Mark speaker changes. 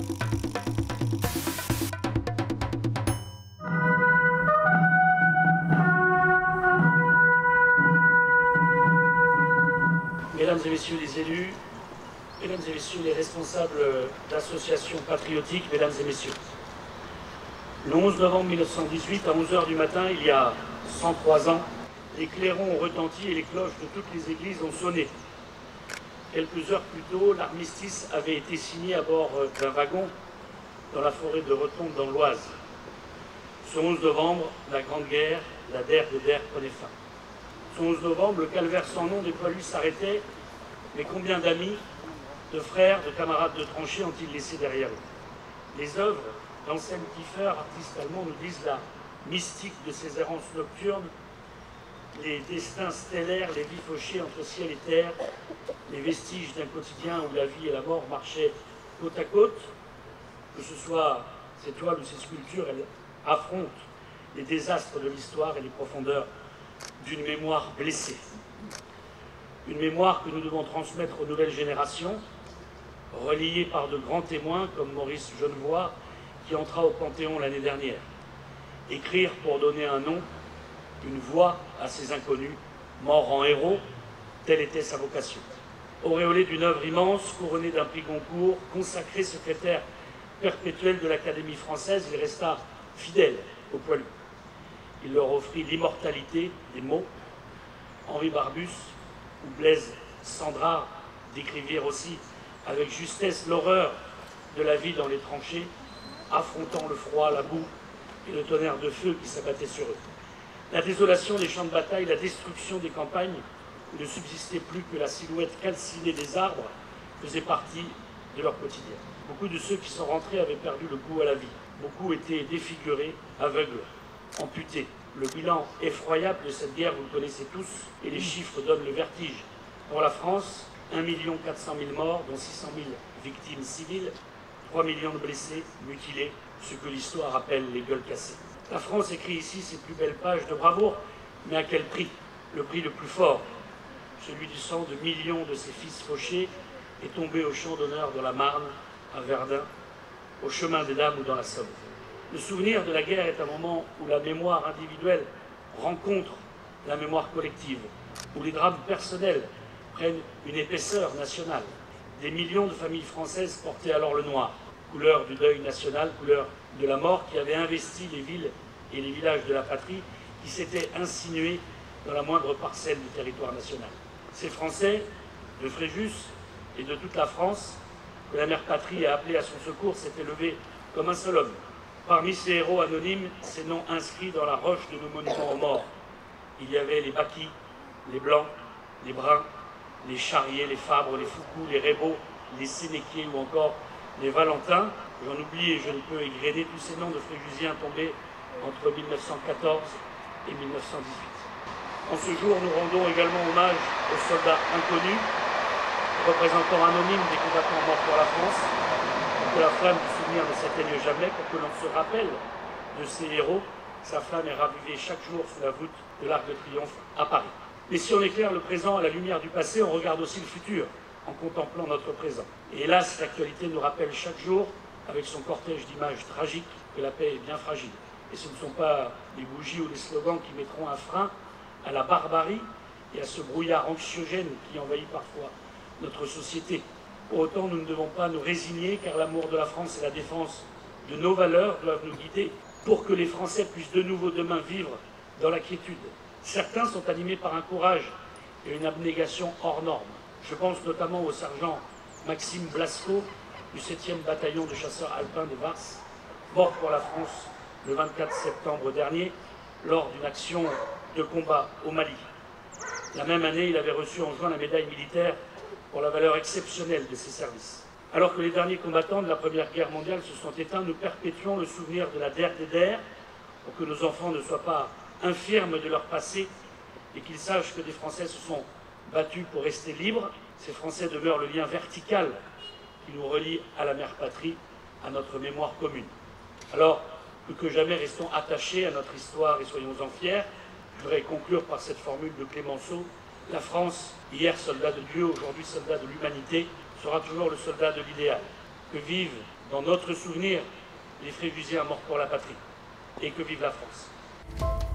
Speaker 1: Mesdames et messieurs les élus, mesdames et messieurs les responsables d'associations patriotiques, mesdames et messieurs. Le 11 novembre 1918, à 11 h du matin, il y a 103 ans, les clairons ont retenti et les cloches de toutes les églises ont sonné. Quelques heures plus tôt, l'armistice avait été signé à bord d'un wagon dans la forêt de Retombe dans l'Oise. Ce 11 novembre, la Grande Guerre, la Der de Der, prenait fin. Ce 11 novembre, le calvaire sans nom des poilus s'arrêtait, mais combien d'amis, de frères, de camarades de tranchées ont-ils laissé derrière eux? Les œuvres d'Anselm Kiefer, artiste allemand, nous disent la mystique de ces errances nocturnes, les destins stellaires, les vies fauchées entre ciel et terre, les vestiges d'un quotidien où la vie et la mort marchaient côte à côte. Que ce soit ces toiles ou ces sculptures, elles affrontent les désastres de l'histoire et les profondeurs d'une mémoire blessée. Une mémoire que nous devons transmettre aux nouvelles générations, reliée par de grands témoins comme Maurice Genevoix, qui entra au Panthéon l'année dernière. Écrire pour donner un nom, une voix à ces inconnus, morts en héros, telle était sa vocation. Auréolé d'une œuvre immense, couronné d'un prix Goncourt, consacré secrétaire perpétuel de l'Académie française, il resta fidèle aux poilus. Il leur offrit l'immortalité des mots. Henri Barbus ou Blaise Cendrars décrivirent aussi avec justesse l'horreur de la vie dans les tranchées, affrontant le froid, la boue et le tonnerre de feu qui s'abattait sur eux. La désolation des champs de bataille, la destruction des campagnes, où ne subsistait plus que la silhouette calcinée des arbres, faisait partie de leur quotidien. Beaucoup de ceux qui sont rentrés avaient perdu le goût à la vie. Beaucoup étaient défigurés, aveugles, amputés. Le bilan effroyable de cette guerre, vous le connaissez tous, et les chiffres donnent le vertige. Pour la France, 1 400 000 morts, dont 600 000 victimes civiles, 3 millions de blessés, mutilés, ce que l'histoire appelle les gueules cassées. La France écrit ici ses plus belles pages de bravoure, mais à quel prix? Le prix le plus fort, celui du sang de millions de ses fils fauchés, est tombé au champ d'honneur dans la Marne, à Verdun, au chemin des Dames ou dans la Somme. Le souvenir de la guerre est un moment où la mémoire individuelle rencontre la mémoire collective, où les drames personnels prennent une épaisseur nationale. Des millions de familles françaises portaient alors le noir, couleur du deuil national, couleur de la mort qui avait investi les villes et les villages de la patrie, qui s'étaient insinués dans la moindre parcelle du territoire national. Ces Français, de Fréjus et de toute la France, que la mère patrie a appelé à son secours, s'étaient levés comme un seul homme. Parmi ces héros anonymes, ces noms inscrits dans la roche de nos monuments aux morts. Il y avait les Baquis, les Blancs, les Bruns, les Charriers, les Fabres, les Foucault, les Rébaux, les Sénéquiers ou encore les Valentins. J'en oublie et je ne peux égrener tous ces noms de Fréjusiens tombés entre 1914 et 1918. En ce jour, nous rendons également hommage aux soldats inconnus, représentants anonymes des combattants morts pour la France, pour que la flamme du souvenir ne s'éteigne jamais, pour que l'on se rappelle de ces héros. Sa flamme est ravivée chaque jour sous la voûte de l'Arc de Triomphe à Paris. Mais si on éclaire le présent à la lumière du passé, on regarde aussi le futur en contemplant notre présent. Et hélas, l'actualité nous rappelle chaque jour, avec son cortège d'images tragiques, que la paix est bien fragile. Et ce ne sont pas les bougies ou les slogans qui mettront un frein à la barbarie et à ce brouillard anxiogène qui envahit parfois notre société. Pour autant, nous ne devons pas nous résigner, car l'amour de la France et la défense de nos valeurs doivent nous guider pour que les Français puissent de nouveau demain vivre dans la quiétude. Certains sont animés par un courage et une abnégation hors norme. Je pense notamment au sergent Maxime Blasco du 7e bataillon de chasseurs alpins de Vars, mort pour la France le 24 septembre dernier lors d'une action de combat au Mali. La même année, il avait reçu en juin la médaille militaire pour la valeur exceptionnelle de ses services. Alors que les derniers combattants de la Première Guerre mondiale se sont éteints, nous perpétuons le souvenir de la Der des Der pour que nos enfants ne soient pas infirmes de leur passé et qu'ils sachent que des Français se sont battus pour rester libres. Ces Français demeurent le lien vertical qui nous relie à la mère patrie, à notre mémoire commune. Alors, plus que jamais, restons attachés à notre histoire et soyons-en fiers. Je voudrais conclure par cette formule de Clémenceau. La France, hier soldat de Dieu, aujourd'hui soldat de l'humanité, sera toujours le soldat de l'idéal. que vivent dans notre souvenir les Frévusiens morts pour la patrie, et que vive la France.